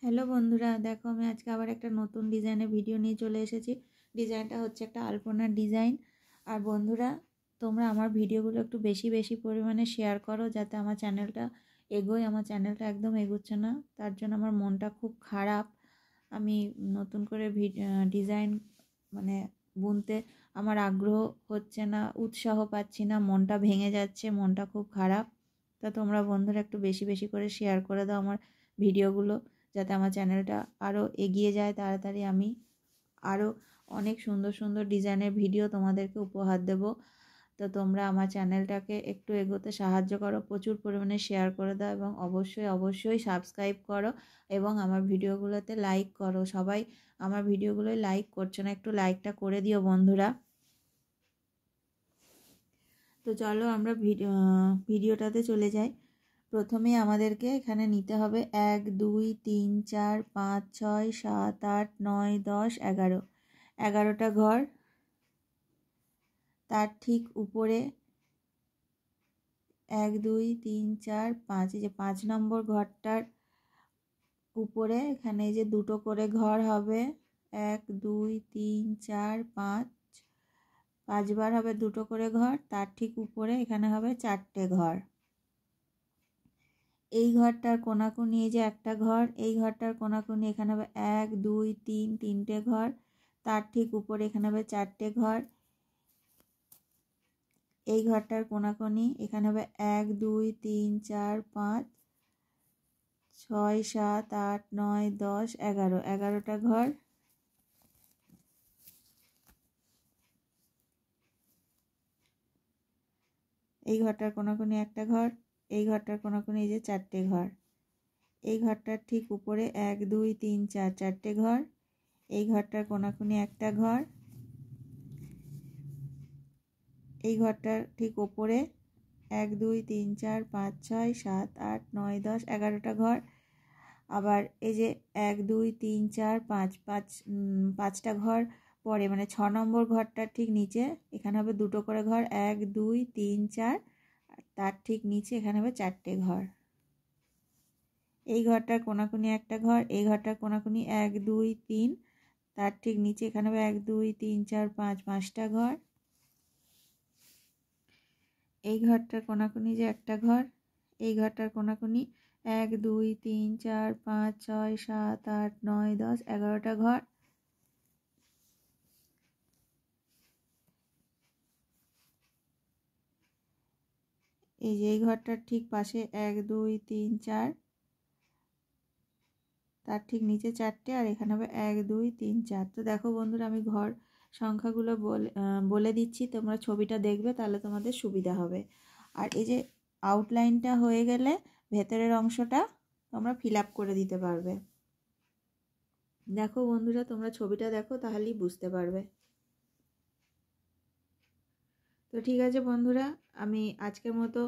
Hello বন্ধুরা, দেখো আমি আজকে আবার একটা নতুন ডিজাইনের ভিডিও নিয়ে চলে এসেছি। ডিজাইনটা হচ্ছে একটা আলপনার ডিজাইন। আর বন্ধুরা, তোমরা আমার ভিডিওগুলো একটু বেশি বেশি পরিমাণে শেয়ার করো, যাতে আমার চ্যানেলটা এগোয়। আমার চ্যানেলটা একদম এগোচ্ছে না, তার জন্য আমার মনটা খুব খারাপ। আমি নতুন করে ডিজাইন মানে বুনতে আমার আগ্রহ হচ্ছে না, উৎসাহ পাচ্ছি না, মনটা ভেঙে যাচ্ছে, মনটা খুব খারাপ। তা তোমরা বন্ধুরা একটু বেশি বেশি করে শেয়ার করে দাও আমার ভিডিওগুলো, যাতে আমার চ্যানেলটা আরও এগিয়ে যায়। তাড়াতাড়ি আমি আরও অনেক সুন্দর সুন্দর ডিজাইনের ভিডিও তোমাদেরকে উপহার দেব। তো তোমরা আমার চ্যানেলটাকে একটু এগোতে সাহায্য করো, প্রচুর পরিমাণে শেয়ার করে দাও এবং অবশ্যই অবশ্যই সাবস্ক্রাইব করো এবং আমার ভিডিওগুলোতে লাইক করো। সবাই আমার ভিডিওগুলোয় লাইক করছো না, একটু লাইকটা করে দিও বন্ধুরা। তো চলো আমরা ভিডিওটাতে চলে যাই। প্রথমে আমাদেরকে এখানে নিতে হবে 1 2 3 4 5 6 7 8 9 10 11 11টা ঘর। তার ঠিক উপরে 1 2 3 4 5, এই যে 5 নম্বর ঘরটার উপরে এখানে এই যে দুটো করে ঘর হবে। 1 2 3 4 5, 5বার হবে দুটো করে ঘর। তার ঠিক উপরে এখানে হবে 4টে ঘর। এই ঘরটার কোনাকুনি এই যে একটা ঘর, এই ঘরটার কোনাকুনি এখানে হবে 1 2 3, 3টে ঘর। তার ঠিক উপরে এখানে হবে 4টে ঘর। এই ঘরটার কোনাকুনি এখানে হবে 1 2 3 4 5 6 7 8 9 10 11, 11টা ঘর। এই ঘরটার কোনাকুনি একটা ঘর, এই ঘরটার কোনাকুনি এই যে 4টে ঘর। এই ঘরটার ঠিক উপরে 1 2 3 4, 4টে ঘর। এই ঘরটার কোনাকুনি একটা ঘর। এই ঘরটার ঠিক উপরে 1 2 3 4 5 6 7 8 9 10 11টা ঘর। আবার এই যে 1 2 3 4 5, 5টা ঘর পরে মানে 6 নম্বর ঘরটার ঠিক নিচে এখানে হবে দুটো করে ঘর। 1 2 3 4, তার ঠিক নিচে এখানে হবে 4টে ঘর। এই ঘরটার কোনাকুনি একটা ঘর, এই ঘরটার কোনাকুনি 1 2 3, তার ঠিক নিচে এখানে হবে 1 2 3 4 5, 5টা ঘর। এই ঘরটার কোনাকুনি যে একটা ঘর, এই ঘরটার কোনাকুনি 1 2 3 4 5 6 7 8 9 10 11টা ঘর। এই যে এই ঘরটার ঠিক পাশে 1 2 3 4, তার ঠিক নিচে 4টে, আর এখানে হবে 1 2 3 4। তো দেখো বন্ধুরা, আমি ঘর সংখ্যাগুলো বলে দিচ্ছি, তোমরা ছবিটা দেখবে, তাহলে তোমাদের সুবিধা হবে। আর এই যে আউটলাইনটা হয়ে গেলে ভেতরের অংশটা তোমরা ফিল আপ করে দিতে পারবে। দেখো বন্ধুরা, তোমরা ছবিটা দেখো, তাহলেই বুঝতে পারবে। তো ঠিক আছে বন্ধুরা, আমি আজকের মতো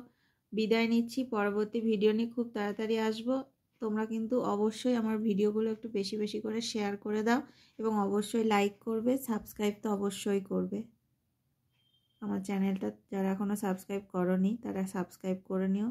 বিদায় নিচ্ছি। পরবর্তী ভিডিও নিয়ে খুব তাড়াতাড়ি আসবো। তোমরা কিন্তু অবশ্যই আমার ভিডিওগুলো একটু বেশি বেশি করে শেয়ার করে দাও এবং অবশ্যই লাইক করবে, সাবস্ক্রাইব তো অবশ্যই করবে। আমার চ্যানেলটা যারা এখনও সাবস্ক্রাইব করোনি তারা সাবস্ক্রাইব করে নিও।